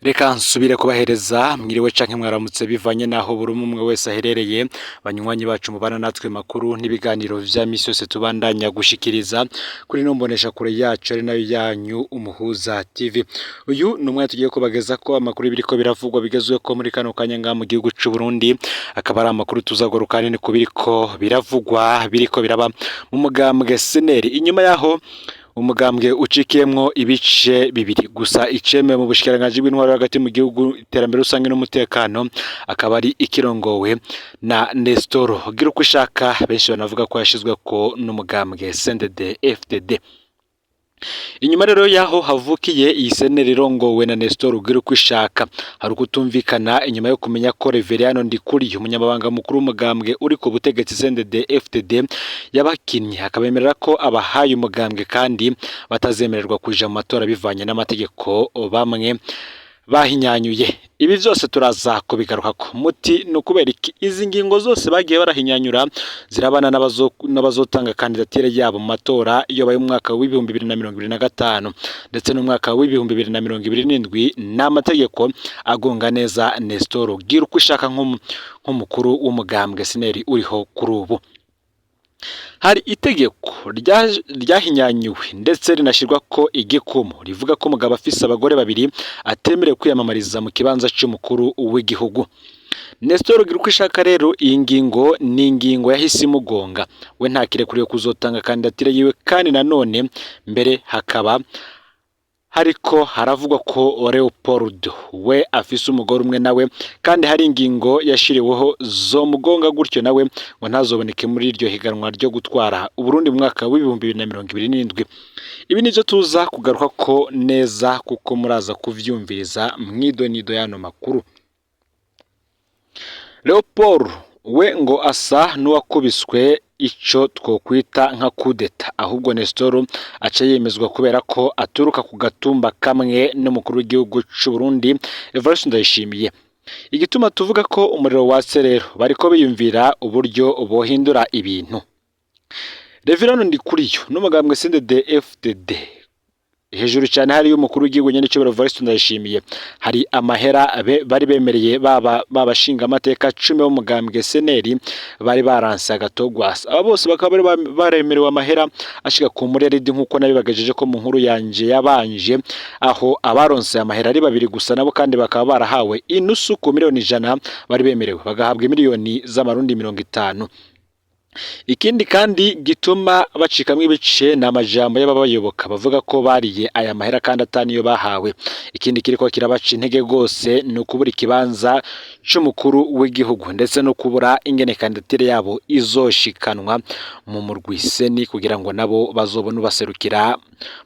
Reka nsubire kubahereza mwiriwe canke mwaramutse bivanye naho buri umwe wese aherereye banywanyi bacu mubana natwe makuru n'ibiganiro vya misi yose tubandanya gushikiriza kuri no mbonesha kure yacu ari nayo yanyu Umuhuza TV. Uyu numwe tugiye kubageza ko amakuru biriko biravugwa bigezwe ko muri kano kanya nga mu gihugu c'u Burundi, akaba ari amakuru tuzagorukana ni kubiriko biravugwa biriko biraba mu mugambwe SNL. Inyuma yaho umugambwe ucikiyemwo ibice bibiri gusa, iceme mu bushikiranganje bw'intwaro hagati mu gihugu iterambere rusange n'umutekano akaba ari ikirongowe na Nestor Girukwishaka, benshi banavuga ko yashizwe ko n'umugambwe CNDD FDD. Inyuma rero yaho havukiye iyi SNL irongowe na Nestor Girukwishaka, hari kutumvikana inyuma yo kumenya ko Reverien Ndikuriyo umunyamabanga mukuru w'umugambwe uri ku butegetsi CNDD FDD yabakinye akabemerera ko abahaye umugambwe kandi batazemererwa kuja mu matora bivanye n'amategeko bamwe bahinyanyuye. Ibi vyose turaza kubigaruka ko muti no kubera izi ngingo zose bagiye barahinyanyura zirabana n'abazotanga kandidatire yabo mu matora iyo baye mu mwaka wa 2025 ndetse no mwaka wa 2027 n'amategeko agonga neza Nestor Girukwishaka nk'umukuru w'umugambwe SNL uriho kuri ubu. Hari itegeko ryahinyanyuwe ndetse rinashirwa ko igikumu rivuga ko umugabo afise abagore babiri atemerewe kwiyamamariza mu kibanza cy'umukuru w'igihugu. Nestor Girukwishaka rero iyi ngingo ni ingingo yahise imugonga, we ntakire kuriyo kuzotanga kandidatire yiwe, kandi nanone mbere hakaba hariko haravugwa ko Leopold we afise umugore umwe nawe, kandi hari ingingo yashiriweho zo mugonga gutyo nawe ngo ntazoboneke muri iryo higanwa ryo gutwara Uburundi mu mwaka wa 2027. Ibi nivyo tuza kugaruka ko neza kuko muraza kuvyumviriza mwidonido yano makuru. Leopold we ngo asa n'uwakubiswe ico twokwita nka kudeta, ahubwo Nestor aca yemezwa kubera ko aturuka ku gatumba kamwe n'umukuru w'igihugu c'u Burundi Evariste Ndayishimiye. Igituma tuvuga ko umuriro watse rero bariko biyumvira uburyo bohindura ibintu. Reverien Ndikuriyo n'umugambwe CNDD FDD hejuru cyane hari umukuru w'igihugu nyene cyo Evariste Ndayishimiye, hari amahera bari bemereye babashinga amateka 10 b'umugambwe SNL bari baranse agatogwasa. Aba bose bakaba baremerewe amahera ashika ku mureredi nkuko nabibagajeje ko mu nkuru yanje yabanje, aho abaronse amahera ari babiri gusa nabo kandi bakaba barahawe inusu ku miliyoni 100 bari bemerewe bagahabwa miliyoni z'amarundi 50. Ikindi kandi gituma bacikamwe ibice n'amajambo y'ababayoboka bavuga ko bariye aya mahera kandi ataniyo bahawe. Ikindi kiriko kirabaca intege gose ni ukubura ikibanza c'umukuru w'igihugu ndetse no kubura ingene kandidatire yabo izoshikanwa mu murwiseni kugira ngo nabo bazobone ubaserukira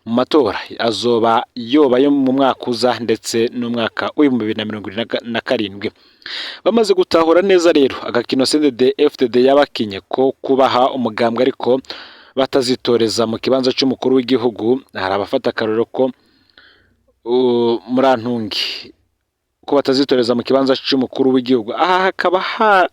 mu matora azoba yobayo mu mwaka uza ndetse no mwaka wa 2027. Bamaze gutahura neza rero agakino CNDD FDD yabakinye ko kubaha umugambwe ariko batazitoreza mu kibanza cy'umukuru w'igihugu. Hari abafata akarorero ko murantungi ko batazitoreza mu kibanza cy'umukuru w'igihugu. Aha hakaba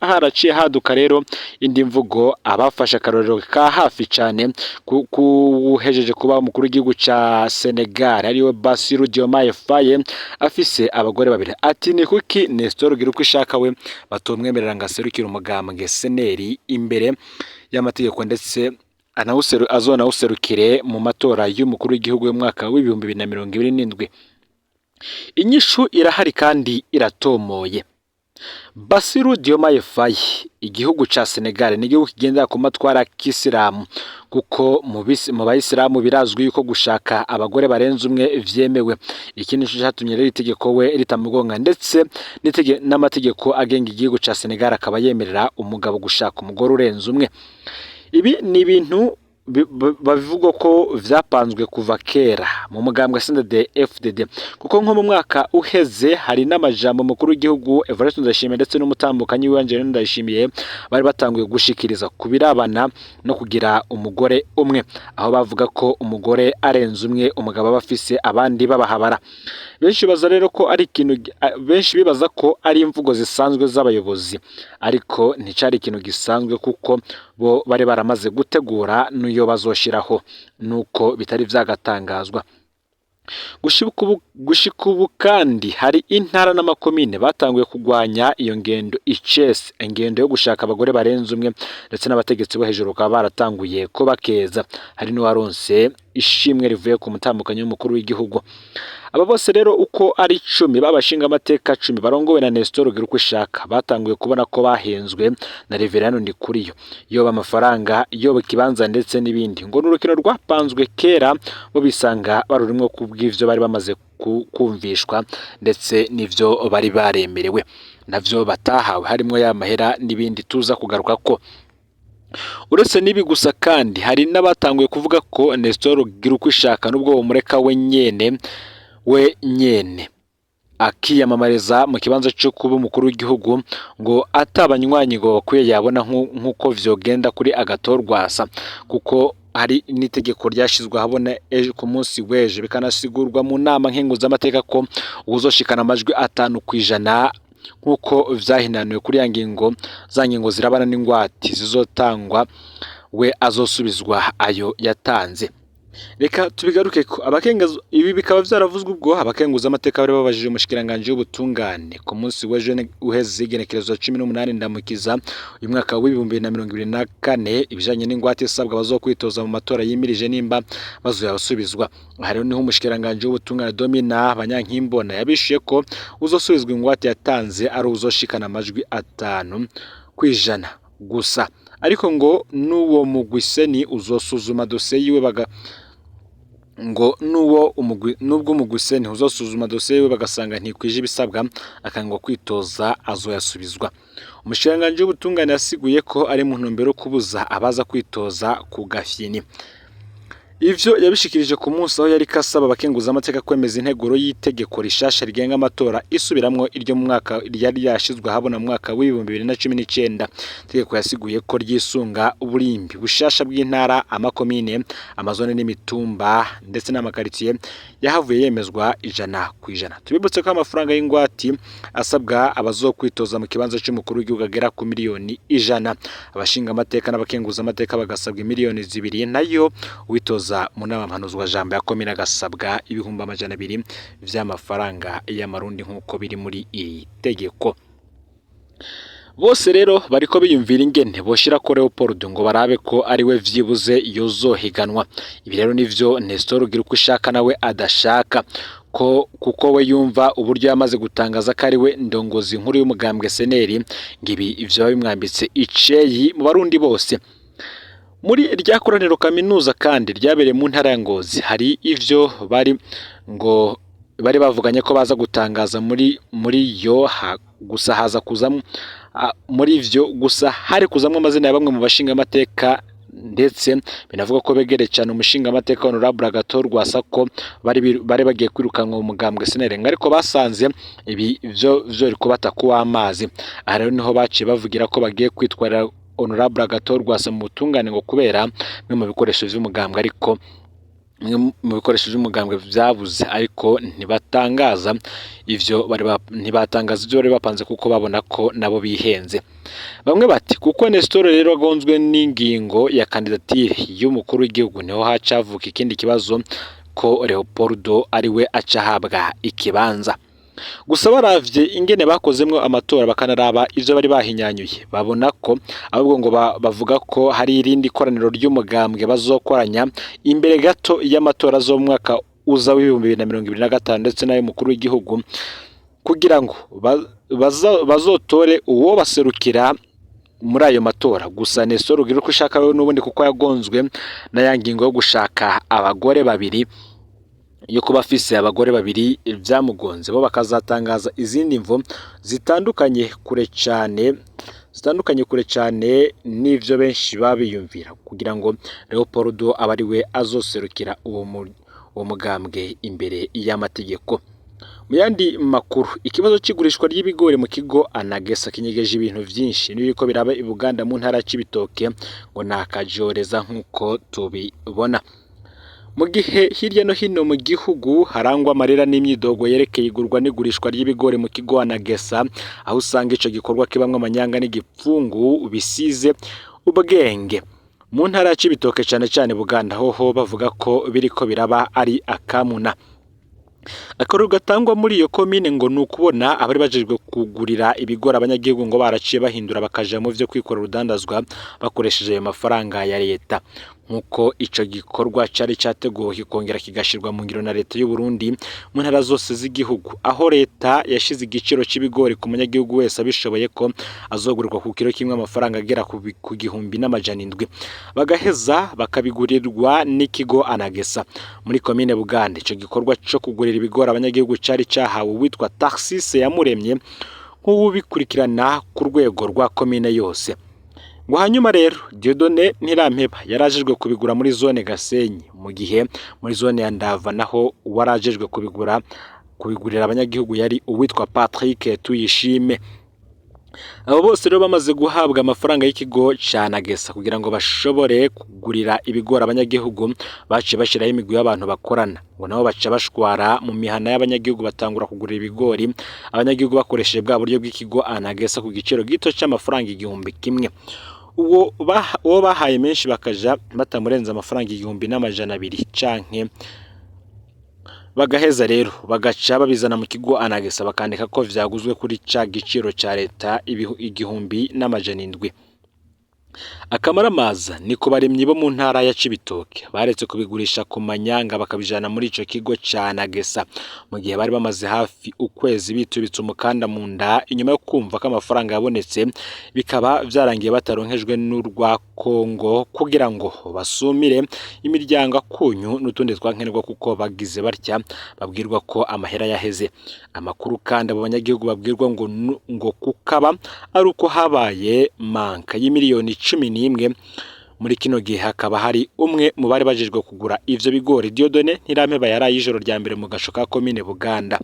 haraciye haduka rero indi mvugo abafasha akarorero ka hafi cyane kuhejeje kuba umukuru w'igihugu ca Senegal ariwe Bassirou Diomaye Faye afise abagore babiri. Ati ni kuki Nestor Girukwishaka we batomwemerera ngaserukira umugambwe SNL imbere y'amategeko ndetse azonawuserukire mu matora y'umukuru w'igihugu mu mwaka wa 2027. Inyishu irahari kandi iratomoye. Bassirou Diomaye Faye igihugu ca Senegal ni igihugu kigendera ku matwara k'Isilamu, kuko mu bayisilamu birazwi yuko gushaka abagore barenze umwe vyemewe. Ikindi cyo cyatumye rero itegeko we ritamugonga ndetse n'amategeko agenga igihugu ca Senegal akaba yemerera umugabo gushaka umugore urenze umwe. Ibi ni ibintu bavuga ko vyapanzwe kuva kera mu mugambwe CNDD FDD, kuko nko mu mwaka uheze hari n'amajambo mukuru w'igihugu Evariste Ndayishimiye ndetse n'umutambukanyi w'Angela Ndayishimiye bari batanguye gushikiriza kubirabana no kugira umugore umwe, aho bavuga ko umugore arenze umwe umugabo abafise abandi babahabara. Benshi baza rero ko ari ikintu, benshi bibaza ko ari imvugo zisanzwe z'abayobozi, ariko nticari ikintu gisanzwe kuko bo bari baramaze gutegura n'uyo bazoshiraho nuko bitari vyagatangazwa. Gushika ubu kandi hari intara n'amakomine batanguye kugwanya iyo ngendo icese, ingendo yo gushaka abagore barenze umwe, ndetse n'abategetsi bo hejuru bakaba baratanguye ko bakeza. Hari n'uwaronse ishimwe rivuye ku mutambukanyi w'umukuru w'igihugu. Aba bose rero uko ari 10 babashinga amateka 10 barongowe na Nestor Girukishaka batanguye kubona ko bahenzwe na Reverano Ndikuriyo, yoba amafaranga, yoba kibanza ndetse n'ibindi. Ngo n'urukino rwapanzwe kera bo bisanga barurimwo kubw'ivyo bari bamaze kumvishwa, ndetse n'ivyo bari baremerewe navyo batahawe, harimwo ya mahera n'ibindi tuza kugaruka ko. Uretse nibi gusa kandi hari n'abatanguye kuvuga ko Nestor Girukishaka nubwo bomureka we nyene akiyamamariza mu kibanza cyo kuba umukuru w'igihugu, ngo atabanywanyi ngo bakwiye yabona nk'uko vyogenda kuri Agathon-Rwasa, kuko hari n'itegeko ryashizwe habona ku munsi w'ejo bikanasigurwa mu nama nkenguzamateka ko uzoshikana amajwi 5% nk'uko vyahinaniwe kuri ya ngingo, za ngingo zirabana n'ingwati zizotangwa, we azosubizwa ayo yatanze. Reka tubigaruke ko ibi bikaba vyaravuzwe ubwo abakenguza amateka bari babajije umushikiranganje w'ubutungane ku munsi w'ejo uheze igenekerezo 18 ndamukiza uyu mwaka wa 2024 ibijanye n'ingwate isabwa bazokwitoza mu matora yimirije nimba bazoyabasubizwa. Hari niho umushikiranganje w'ubutungane Domina Banyankimbona yabishiye ko uzosubizwa ingwate yatanze ari uzoshikana amajwi 5% gusa, ariko ngo n'uwo mugwiseni uzosuzuma dosiye yiwe ngo nubwo umugwiseni uzosuzuma dosiye yiwe bagasanga ntikwije ibisabwa akangwa kwitoza azoyasubizwa. Umushikiranganje w'ubutungane yasiguye ko ari mu ntumbero kubuza abaza kwitoza ku gafyini. Ivyo yabishikirije ku munsi aho yari kasaba abakenguza amateka kwemeza integuro y'itegeko rishasha rigenga amatora isubiramwo iryo mu mwaka ryari yashizwe habona mu mwaka wa 2019. Itegeko yasiguye ko ryisunga uburimbi bushasha bw'intara, amakomine, amazone n'imitumba ndetse n'amakaritiye yahavuye yemezwa 100%. Tubibutse ko amafaranga y'ingwati asabwa abazokwitoza mu kibanza cy'umukuru w'igihugu agera ku miliyoni 100. Abashinga amateka n'abakenguza amateka bagasabwa miliyoni 2, nayo witoza mu nama mpanuzwa jambo yakomina agasabwa 200,000 vy'amafaranga y'amarundi nk'uko biri muri iri tegeko. Bose rero bariko biyumvira ingene boshira ko Leopold ngo barabe ko ari we vyibuze yozohiganwa. Ibi rero nivyo Nestor Girukishaka nawe adashaka, kuko we yumva uburyo yamaze gutangaza ko ari we ndongozi nkuru y'umugambwe seneri, ngibi ivyo bimwambitse iceyi mu barundi bose. Muri rya koraniro kaminuza kandi ryabereye mu ntara ya Ngozi, hari ivyo bari bavuganye ko baza gutangaza muri yo gusa haza kuzamo muri ivyo gusa hari kuzamwe amazina ya bamwe mu bashinga amateka, ndetse binavuga ko begereye cyane umushinga amateka Honorable Agathon-Rwasa ko bari bagiye kwirukanwa mu mugambwe seneri, ariko basanze ibi vyo riko batakuwa amazi. Aha rero niho baciye bavugira ko bagiye kwitwara Honorable Agathon-Rwasa mu butungane ngo kubera bimwe mu bikoresho vy'umugambwe, ariko mu bikoresho by'umugambwe vyabuze, ariko ntibatangaza ivyo bari bapanze kuko babona ko nabo bihenze. Bamwe bati kuko Nestor rero agonzwe n'ingingo ya kandidatire y'umukuru w'igihugu niho hacavuka ikindi kibazo ko Leopoldo ari we acahabwa ikibanza. Gusa baravye ingene bakozemwo amatora bakanaraba ivyo bari bahinyanyuye, babona ko ahubwo ngo bavuga ko hari irindi koraniro ry'umugambwe bazokoranya imbere gato y'amatora zo mu mwaka uza w'2025 ndetse nayo mukuru w'igihugu, kugira ngo bazotore uwo baserukira muri ayo matora. Gusa Nestor Girukishaka we n'ubundi kuko yagonzwe na yangingo yo gushaka abagore babiri, yo kuba afise abagore babiri vyamugonze, bo bakazatangaza izindi mvo zitandukanye kure cyane n'ivyo benshi babiyumvira, kugira ngo Leopoldo abari we azoserukira uwo mugambwe imbere y'amategeko. Mu yandi makuru, ikibazo c'igurishwa ry'ibigori mu kigo Anagesa kinyegeje ibintu vyinshi n'ibiko biraba i Buganda mu ntara c'Ibitoke ngo nakajoreza nk'uko tubibona. Mu gihe hirya no hino mu gihugu harangwa amarira n'imyidogo yerekeye igurwa n'igurishwa ry'ibigori mu kigo Anagesa, aho usanga ico gikorwa kibamwe amanyanga n'igipfungu bisize ubwenge. Mu ntara y'Ibitoke cyane Buganda hoho bavuga ko biriko biraba ari akamuna. Akaruru gatangwa muri iyo komine ngo ni ukubona abari bajejwe kugurira ibigori abanyagihugu ngo baraciye bahindura bakaja mu vyo kwikorera urudandazwa bakoresheje ayo mafaranga ya leta, nk'uko ico gikorwa cari categuwe kikongera kigashirwa mu ngiro na leta y'u Burundi mu ntara zose z'igihugu, aho leta yashize igiciro c'ibigori ku munyagihugu wese abishoboye ko azogurirwa ku kiro kimwe amafaranga agera ku 1,700, bagaheza bakabigurirwa n'ikigo Anagesa muri komine Buganda. Ico gikorwa co kugurira ibigori abanyagihugu cari cahawe witwa Taxise Yamuremye nk'ubikurikirana ku rwego rwa komine yose. Ngo hanyuma rero Dieudonné Ntirampeba yarajejwe kubigura muri zone Gasenyi, mu gihe muri zone ya Ndava naho warajejwe kubigurira abanyagihugu yari uwitwa Patrick Tuyishime. Abo bose rero bamaze guhabwa amafaranga y'ikigo ca Nagesa kugira ngo bashobore kugurira ibigori abanyagihugu, baciye bashiraho imigwi y'abantu bakorana, ngo nabo baca bashwara mu mihana y'abanyagihugu batangura kugurira ibigori abanyagihugu bakoresheje bwa buryo bw'ikigo Anagesa ku giciro gito c'amafaranga 1,000. Uwo bahaye menshi bakaja batamurenza amafaranga 1,200 canke bagaheza rero bagaca babizana mu kigo Anagesa bakandika ko vyaguzwe kuri ca giciro ca leta 1,700. Akamaramaza ni ku baremyi bo mu ntara ya Cibitoke baretse kubigurisha ku manyanga bakabijana muri ico kigo ca Nagesa, mu gihe bari bamaze hafi ukwezi bitubitse umukanda mu nda inyuma yo kumva ko amafaranga yabonetse, bikaba vyarangiye bataronkejwe n'urwa Kongo kugira ngo basumire imiryango akunyu n'utundi twankenerwa kuko bagize batya babwirwa ko amahera yaheze. Amakuru kandi abo banyagihugu babwirwa ngo kukaba ari uko habaye manka y'imiliyoni 11 muri kino gihe. Hakaba hari umwe mu bari bajejwe kugura ivyo bigori Dieudonné Ntirampeba yaraye ijoro rya mbere mu gasho ka komine Buganda,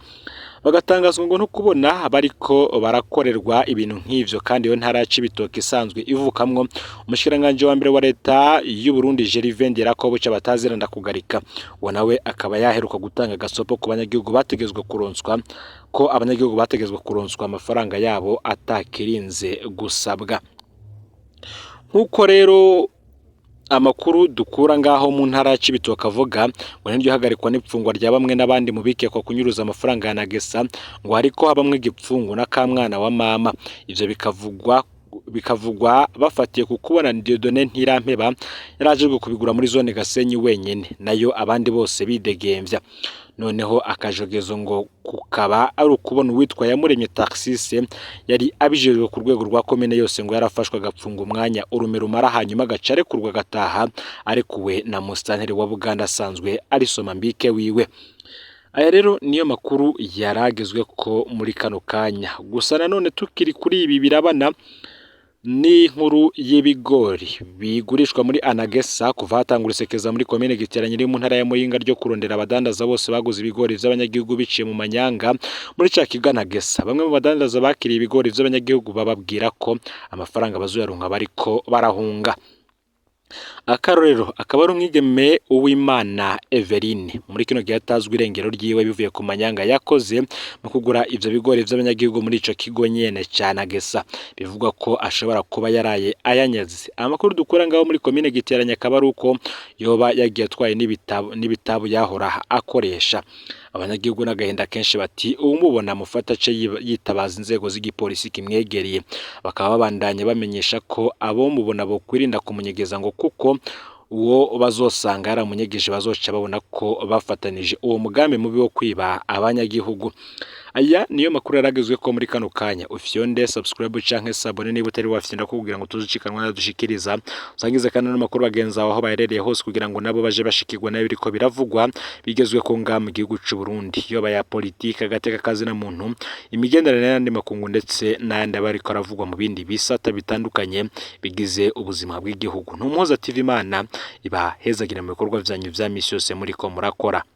bagatangazwa ngo no kubona bariko barakorerwa ibintu nk'ivyo, kandi yo ntara ya Cibitoke isanzwe ivukamwo umushikiranganje wa mbere wa leta y'u Burundi Gervais Ndirakobuca bataziranda kugarika, uwo nawe akaba yaheruka gutanga gasopo ku banyagihugu bategezwe kuronswa ko abanyagihugu bategezwe kuronswa amafaranga yabo atakirinze gusabwa. Nkuko rero amakuru dukura ngaho mu ntara ya Cibitoke avuga ngo niryo hagarikwa n'ipfungwa rya bamwe n'abandi mu bikekwa kunyuruza amafaranga ya Nagesa, ngo hariko habamwe igipfungu na kamwana wa mama. Ivyo bikavugwa bafatiye ku kubona Dieudonné Ntirampeba yarajejwe kubigura muri zone Gasenyi wenyene, nayo abandi bose bidegemvya. Noneho akajogezo ngo kukaba ari ukubona uwitwa Yamuremye Taxise yari abijejwe ku rwego rwa komine yose ngo yarafashwe agapfunga umwanya urume rumara, hanyuma agacare kurwa gataha arekuwe na musitanteri wa Buganda asanzwe ari Somambike wiwe. Aya rero niyo makuru yaragezwe ko muri kano kanya. Gusa nanone tukiri kuri ibi birabana ni nkuru y'ibigori bigurishwa muri Anagesa kuva hatangura isekeza muri komine Giteranye iri mu ntara ya Muyinga ryo kurondera abadandaza bose baguze ibigori vy'abanyagihugu biciye mu manyanga muri ca kigo Anagesa. Bamwe mu badandaza bakiriye ibigori vy'abanyagihugu bababwira ko amafaranga bazoyaronka bariko barahunga. Akarorero akaba ari umwigeme Uwimana Everine muri kino gihe atazwi irengero ryiwe bivuye ku manyanga yakoze mu kugura ivyo bigori vy'abanyagihugu muri ico kigo nyene ca Nagesa, bivugwa ko ashobora kuba yaraye ayanyaze. Amakuru dukura ngaho muri komine Giteranye akaba ari uko yoba yagiye atwaye n'ibitabu yahora akoresha. Abanyagihugu n'agahinda kenshi bati umubona mufata ce yitabaza inzego z'igipolisi kimwegereye, bakaba babandanye bamenyesha ko abo mubona bo kwirinda kumunyegeza ngo kuko uwo bazosanga yaramunyegeje bazoca babona ko bafatanije uwo mugambi mubi wo kwiba abanyagihugu. Aya niyo makuru yaragezwe ko muri kano kanya. Ufyonde subscribe canke sabone niba utari wafyenda kugira ngo tuzucikanwa nadushikiriza, usangize kandi n'amakuru bagenza aho baherereye hose kugira ngo nabo baje bashikirwa nayo biriko biravugwa bigezwe ko nga mu gihugu c'u Burundi, yoba ya politika gateka kazi na muntu, imigenderanire n'andi makungu ndetse n'ayandi abariko aravugwa mu bindi bisata bitandukanye bigize ubuzima bw'igihugu. Ntumuhoza TV Imana iba hezagira mu bikorwa vyanyu vya misi yose muri ko murakora.